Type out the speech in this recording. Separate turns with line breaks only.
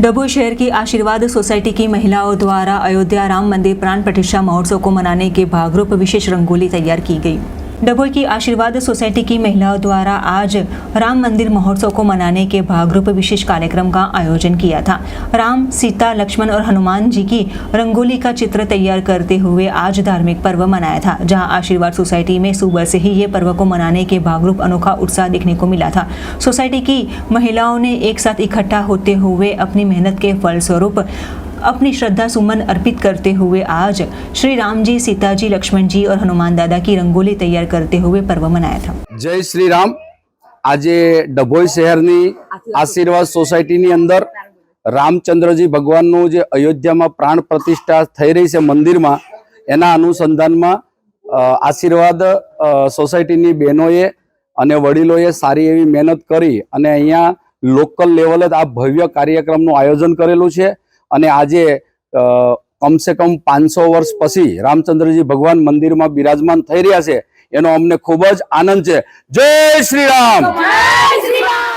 डभोई शहर की आशीर्वाद सोसाइटी की महिलाओं द्वारा अयोध्या राम मंदिर प्राण प्रतिष्ठा महोत्सव को मनाने के भागरूप विशेष रंगोली तैयार की गई। डभोई की आशीर्वाद सोसाइटी की महिलाओं द्वारा आज राम मंदिर महोत्सव को मनाने के भागरूप विशेष कार्यक्रम का आयोजन किया था। राम, सीता, लक्ष्मण और हनुमान जी की रंगोली का चित्र तैयार करते हुए आज धार्मिक पर्व मनाया था, जहां आशीर्वाद सोसाइटी में सुबह से ही ये पर्व को मनाने के भागरूप अनोखा उत्साह देखने को मिला था। सोसाइटी की महिलाओं ने एक साथ इकट्ठा होते हुए अपनी मेहनत के फलस्वरूप अपनी श्रद्धा सुमन अर्पित करते हुए आज श्री राम जी, सीता जी, लक्ष्मण जी और हनुमान दादा की रंगोली तैयार करते हुए पर्व मनाया था।
जय श्री राम। आज डभोई शहरनी आशीर्वाद सोसायटी अंदर रामचंद्रजी भगवान जे अयोध्या में प्राण प्रतिष्ठा थई रही है मंदिर में, एना अनुसंधान में आशीर्वाद सोसायटी बहनोए अने वडीलोए सारी एवी मेहनत करी अने अहींया लोकल लेवले आ भव्य कार्यक्रमનું आयोजन करेલું છે। અને આજે कम से कम 500 वर्ष पछी रामचंद्रजी भगवान मंदिर में बिराजमान थई रह्या छे, एनो अमने खूब ज आनंद छे। जय श्री राम।